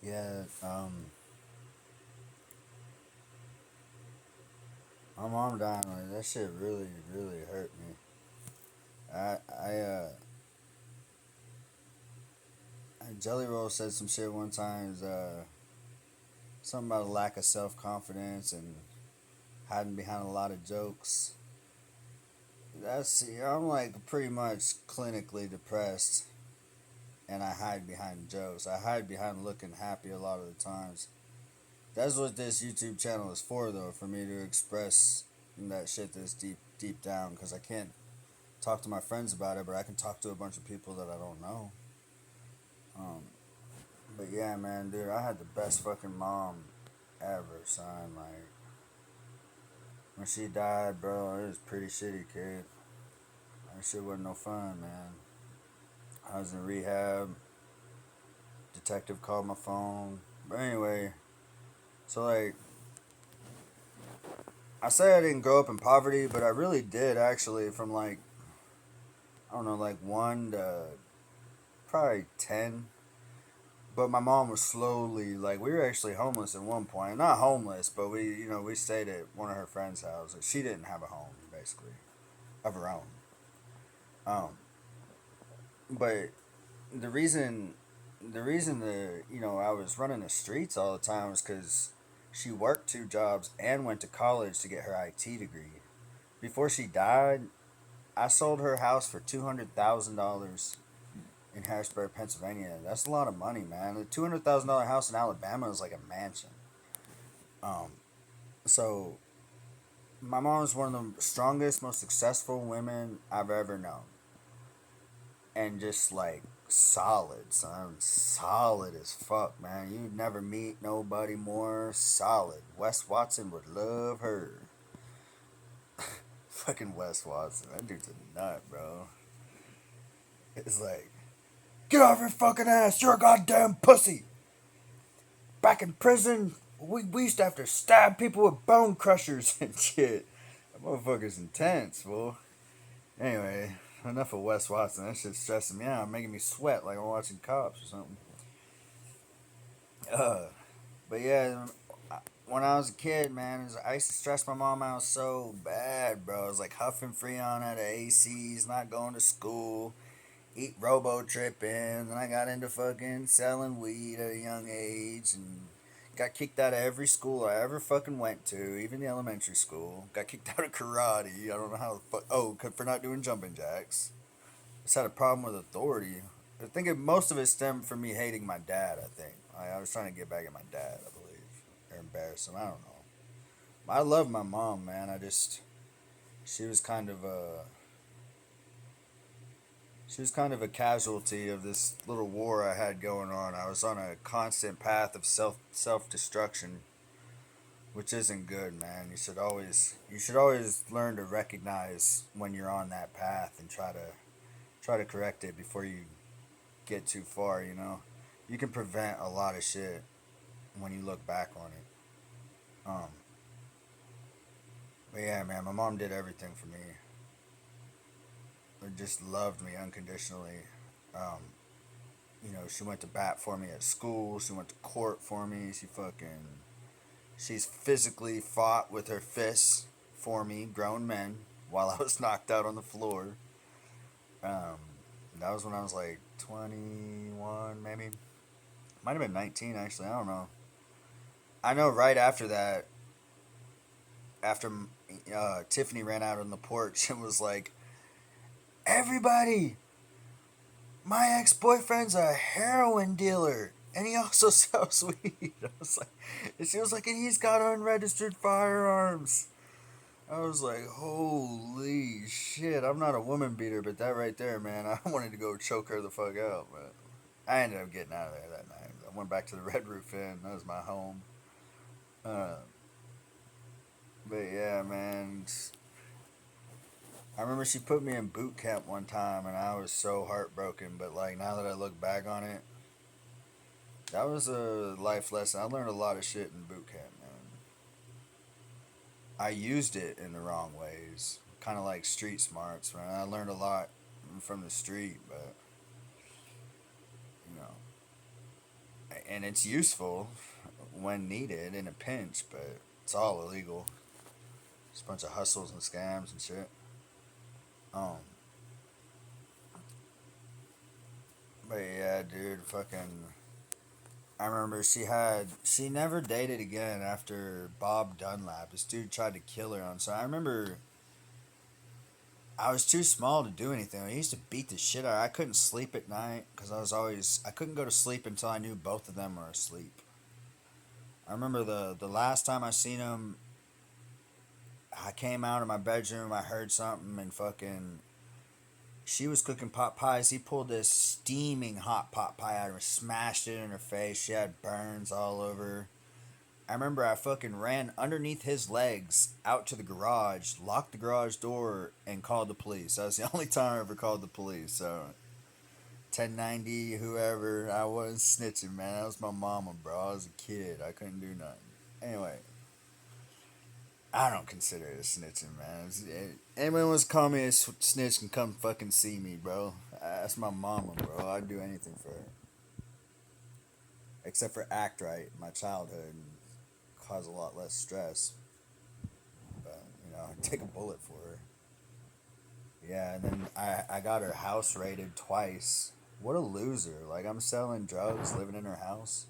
Yeah, my mom dying like that shit really, really hurt me. I, I, uh, Jelly Roll said some shit one time. Something about a lack of self confidence and hiding behind a lot of jokes. I'm like pretty much clinically depressed, and I hide behind jokes. I hide behind looking happy a lot of the times. That's what this YouTube channel is for, though, for me to express that shit that's deep down. Because I can't talk to my friends about it, but I can talk to a bunch of people that I don't know. Um, but yeah, man, dude, I had the best fucking mom ever, son. Like when she died, bro, it was pretty shitty, kid. That shit wasn't no fun, man. I was in rehab. Detective called my phone. But anyway, so like I say I didn't grow up in poverty, but I really did actually. From like I don't know, like 1 to probably 10. But my mom was slowly like we were actually homeless at one point. Not homeless, but we stayed at one of her friends' houses. She didn't have a home basically of her own. Um, but the reason the I was running the streets all the time was because she worked 2 jobs and went to college to get her IT degree. Before she died, I sold her house for $200,000 in Harrisburg, Pennsylvania. That's a lot of money, man. A $200,000 house in Alabama is like a mansion. Um, so my mom is one of the strongest, most successful women I've ever known, and just like solid, son, solid as fuck, man. You'd never meet nobody more solid. Wes Watson would love her. Fucking Wes Watson, that dude's a nut, bro. It's like, get off your fucking ass, you're a goddamn pussy. Back in prison, we used to have to stab people with bone crushers and shit. That motherfucker's intense, fool. Anyway, enough of Wes Watson. That shit's stressing me out, making me sweat like I'm watching Cops or something. Uh, but yeah, when I was a kid, man, I used to stress my mom out so bad, bro. I was like huffing Freon out of ACs, not going to school, eat robo tripping. Then I got into fucking selling weed at a young age and got kicked out of every school I ever fucking went to, even the elementary school. Got kicked out of karate. I don't know how the fuck. Oh, for not doing jumping jacks. Just had a problem with authority. I think most of it stemmed from me hating my dad. I think I was trying to get back at my dad. I believe or embarrass him. I don't know. I love my mom, man. She was kind of a she was kind of a casualty of this little war I had going on. I was on a constant path of self destruction, which isn't good, man. You should always learn to recognize when you're on that path and try to correct it before you get too far. You can prevent a lot of shit when you look back on it. Um, but yeah, man, my mom did everything for me. Just loved me unconditionally. Um, she went to bat for me at school. She went to court for me. She's physically fought with her fists for me, grown men, while I was knocked out on the floor. Um, that was when I was like 21, maybe. Might have been 19, actually. I don't know. I know right after that, after Tiffany ran out on the porch and was like, everybody, my ex boyfriend's a heroin dealer. And he also sells weed. I was like, and she was like, and he's got unregistered firearms. I was like, holy shit, I'm not a woman beater, but that right there, man, I wanted to go choke her the fuck out, but I ended up getting out of there that night. I went back to the Red Roof Inn. That was my home. Uh, but yeah, man, I remember she put me in boot camp one time, and I was so heartbroken. But like now that I look back on it, that was a life lesson. I learned a lot of shit in boot camp, man. I used it in the wrong ways, kind of like street smarts, man. I learned a lot from the street, but you know, and it's useful when needed in a pinch, but it's all illegal. It's a bunch of hustles and scams and shit. Um, but yeah, dude, fucking. I remember she never dated again after Bob Dunlap. This dude tried to kill her on. So I remember I was too small to do anything. He used to beat the shit out. I couldn't sleep at night because I couldn't go to sleep until I knew both of them were asleep. I remember the last time I seen him, I came out of my bedroom. I heard something and fucking. She was cooking pot pies. He pulled this steaming hot pot pie out of her, smashed it in her face. She had burns all over her. I remember I fucking ran underneath his legs out to the garage, locked the garage door, and called the police. That was the only time I ever called the police. So, 1090, whoever, I wasn't snitching, man. That was my mama, bro. I was a kid. I couldn't do nothing. Anyway, I don't consider it a snitching, man. Anyone wants to call me a snitch can come fucking see me, bro. That's my mama, bro. I'd do anything for her. Except for act right, my childhood, and cause a lot less stress. But, I'd take a bullet for her. Yeah, and then I got her house raided twice. What a loser. Like, I'm selling drugs, living in her house.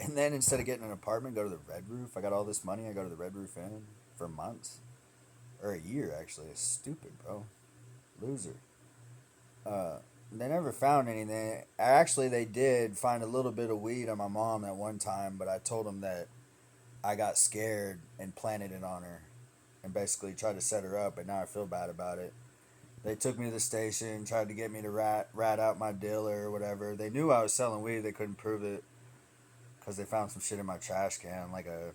And then instead of getting an apartment, go to the Red Roof. I got all this money, I go to the Red Roof Inn for months. Or a year, actually. It's stupid, bro. Loser. They never found anything. Actually, they did find a little bit of weed on my mom at one time, but I told them that I got scared and planted it on her and basically tried to set her up, but now I feel bad about it. They took me to the station, tried to get me to rat out my dealer or whatever. They knew I was selling weed, they couldn't prove it because they found some shit in my trash can, like a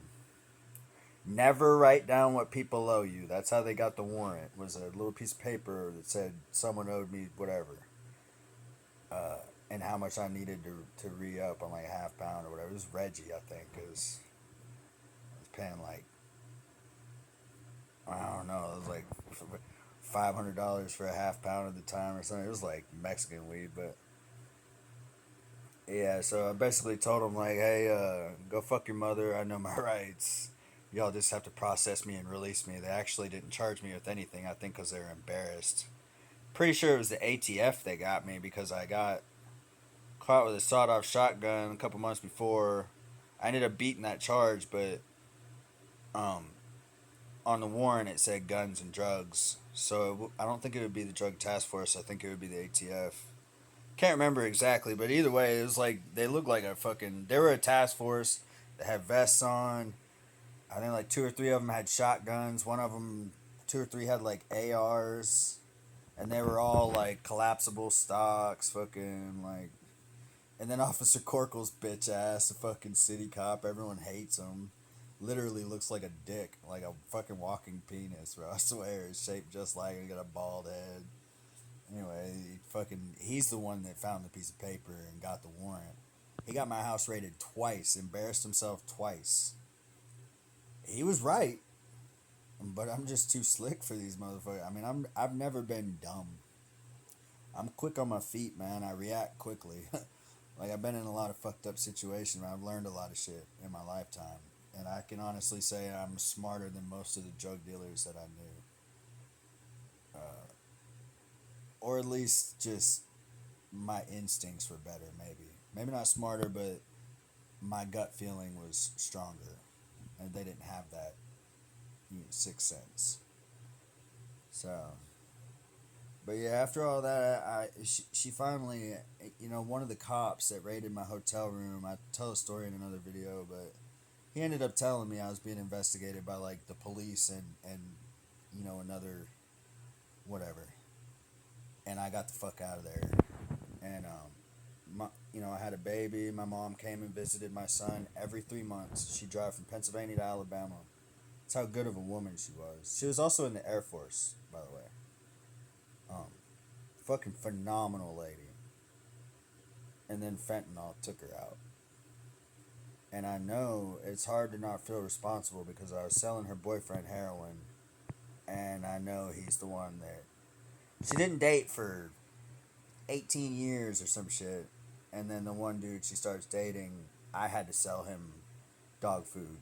never write down what people owe you. That's how they got the warrant. It was a little piece of paper that said someone owed me whatever, and how much I needed to re up on like a half pound or whatever. It was Reggie, I think, because I was paying like I don't know. It was like $500 for a half pound at the time or something. It was like Mexican weed, but yeah. So I basically told him like, "Hey, go fuck your mother. I know my rights. Y'all just have to process me and release me." They actually didn't charge me with anything. I think because they were embarrassed. Pretty sure it was the ATF that got me because I got caught with a sawed-off shotgun a couple months before. I ended up beating that charge, but um, on the warrant it said guns and drugs. So I don't think it would be the drug task force. I think it would be the ATF. Can't remember exactly, but either way, it was like they looked like a fucking. They were a task force. They had vests on. I think like two or three of them had shotguns. One of them, two or three had like ARs, and they were all like collapsible stocks. Fucking like. And then Officer Corkle's bitch ass, a fucking city cop. Everyone hates him. Literally looks like a dick, like a fucking walking penis, bro. I swear, it's shaped just like he got a bald head. Anyway, he's the one that found the piece of paper and got the warrant. He got my house raided twice, embarrassed himself twice. He was right, but I'm just too slick for these motherfuckers. I mean, I've never been dumb. I'm quick on my feet, man. I react quickly. Like I've been in a lot of fucked up situations. I've learned a lot of shit in my lifetime, and I can honestly say I'm smarter than most of the drug dealers that I knew, or at least just my instincts were better. Maybe not smarter, but my gut feeling was stronger, and they didn't have that sixth sense. So, but yeah, after all that, she finally, one of the cops that raided my hotel room. I tell a story in another video, but he ended up telling me I was being investigated by like the police and another whatever, and I got the fuck out of there. And I had a baby. My mom came and visited my son every 3 months. She drove from Pennsylvania to Alabama. That's how good of a woman she was. She was also in the Air Force, by the way. Um, Fucking phenomenal lady. And then fentanyl took her out. And I know it's hard to not feel responsible because I was selling her boyfriend heroin, and I know he's the one that she didn't date for 18 years or some shit. And then the one dude she starts dating, I had to sell him dog food,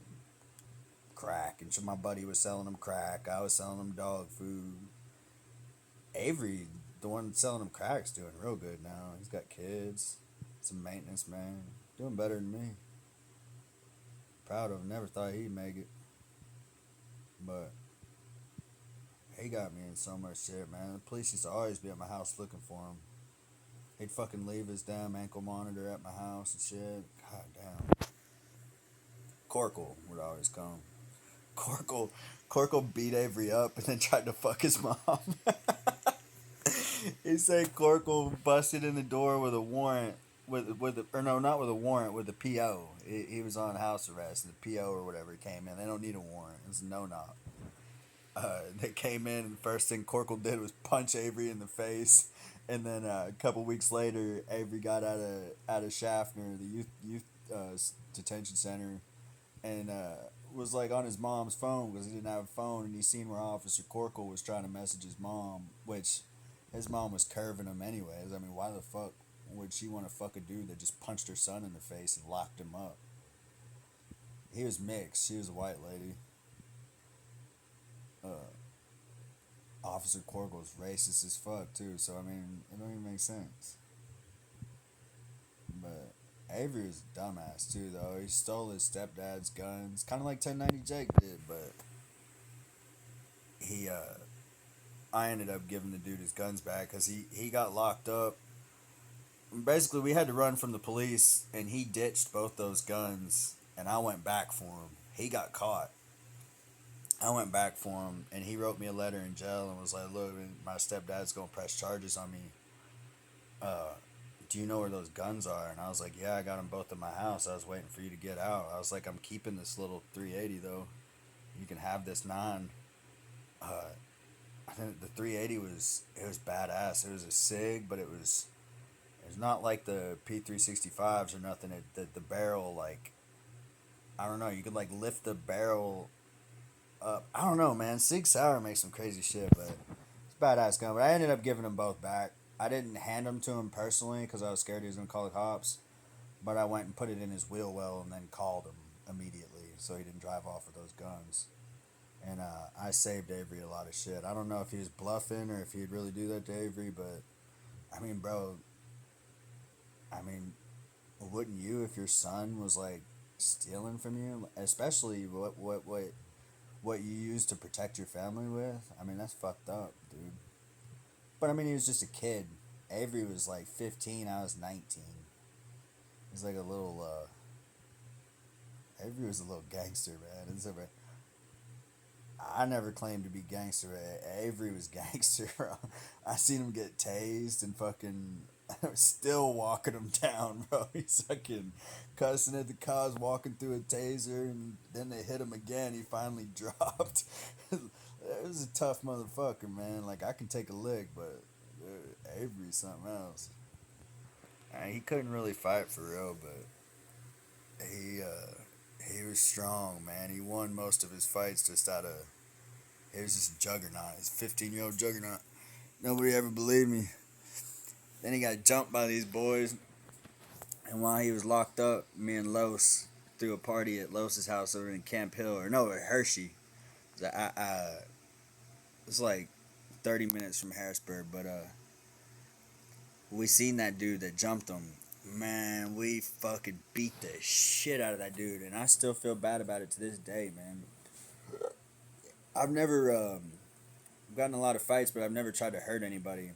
crack, and so my buddy was selling him crack. I was selling him dog food. Avery, the one selling him crack's doing real good now. He's got kids, some maintenance man, doing better than me. Proud of him. Never thought he'd make it, but he got me in so much shit, man. The police used to always be at my house looking for him. He'd fucking leave his damn ankle monitor at my house and shit. God damn. Corkle would always come. Corkle beat Avery up and then tried to fuck his mom. He said Corkle busted in the door with a warrant, or no, not with a warrant, with a PO. He was on house arrest. The PO or whatever came in. They don't need a warrant. It's a no-knock. They came in, and the first thing Corkle did was punch Avery in the face. And then a couple weeks later, Avery got out of Schaffner, the youth detention center, and was like on his mom's phone because he didn't have a phone, and he seen where Officer Corkle was trying to message his mom, which his mom was curving him anyways. I mean, why the fuck would she want to fuck a dude that just punched her son in the face and locked him up? He was mixed. She was a white lady. Officer Corkle's racist as fuck too, so I mean, it don't even make sense. But Avery was a dumbass too, though. He stole his stepdad's guns, kind of like 1090 Jake did, but he, I ended up giving the dude his guns back because he got locked up. Basically, we had to run from the police, and he ditched both those guns, and I went back for him. He got caught. I went back for him, and he wrote me a letter in jail and was like, "Look, my stepdad's gonna press charges on me. Do you know where those guns are?" And I was like, "Yeah, I got them both in my house. I was waiting for you to get out." I was like, "I'm keeping this little 380 though. You can have this 9." I think the 380 was badass. It was a Sig, but it's not like the P365s or nothing. The barrel, like, I don't know. You could like lift the barrel up. I don't know, man. Sig Sauer makes some crazy shit, but it's badass gun. But I ended up giving them both back. I didn't hand them to him personally because I was scared he was gonna call the cops. But I went and put it in his wheel well and then called him immediately so he didn't drive off with those guns. And I saved Avery a lot of shit. I don't know if he was bluffing or if he'd really do that to Avery, but I mean, bro. I mean, wouldn't you if your son was like stealing from you, especially what you use to protect your family with? I mean, that's fucked up, dude. But I mean, he was just a kid. Avery was like 15. I was 19. He's like a little. Avery was a little gangster, man. I never claimed to be gangster. Avery was gangster. I seen him get tased and fucking still walking him down, bro. He's fucking cussing at the cops, walking through a taser, and then they hit him again. He finally dropped. It was a tough motherfucker, man. Like, I can take a lick, but Avery's something else. He couldn't really fight for real, but he was strong, man. He won most of his fights just out of. He was just a juggernaut. He's a 15-year-old juggernaut. Nobody ever believed me. Then he got jumped by these boys. And while he was locked up, me and Los threw a party at Los's house over in Camp Hill. Or no, at Hershey. It's like 30 minutes from Harrisburg. But we seen that dude that jumped him. Man, we fucking beat the shit out of that dude. And I still feel bad about it to this day, man. I've never gotten a lot of fights, but I've never tried to hurt anybody.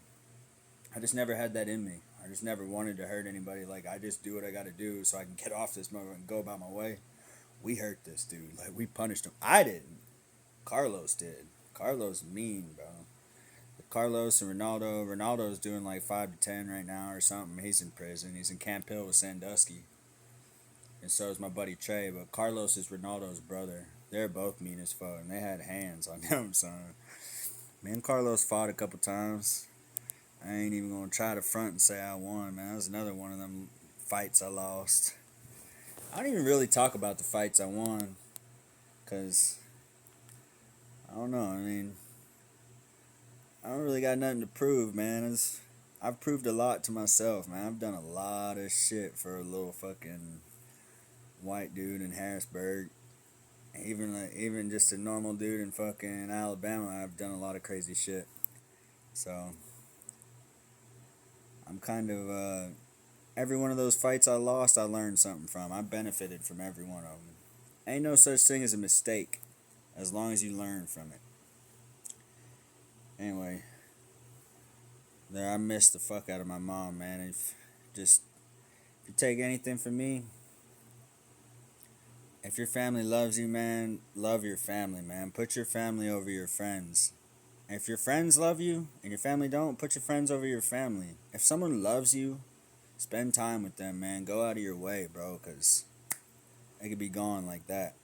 I just never had that in me. I just never wanted to hurt anybody. Like, I just do what I gotta do so I can get off this mother and go about my way. We hurt this dude. Like, we punished him. I didn't. Carlos did. Carlos mean, bro. Carlos and Ronaldo. Ronaldo's doing like 5 to 10 right now or something. He's in prison. He's in Camp Hill with Sandusky. And so is my buddy Trey. But Carlos is Ronaldo's brother. They're both mean as fuck. And they had hands on him, son. Me and Carlos fought a couple times. I ain't even gonna try to front and say I won, man. That was another one of them fights I lost. I don't even really talk about the fights I won. Because, I don't know, I mean, I don't really got nothing to prove, man. I've proved a lot to myself, man. I've done a lot of shit for a little fucking white dude in Harrisburg. Even just a normal dude in fucking Alabama, I've done a lot of crazy shit. So I'm kind of every one of those fights I lost, I learned something from. I benefited from every one of them. Ain't no such thing as a mistake, as long as you learn from it. Anyway, there I missed the fuck out of my mom, man. If you take anything from me, if your family loves you, man, love your family, man. Put your family over your friends. If your friends love you and your family don't, put your friends over your family. If someone loves you, spend time with them, man. Go out of your way, bro, because they could be gone like that.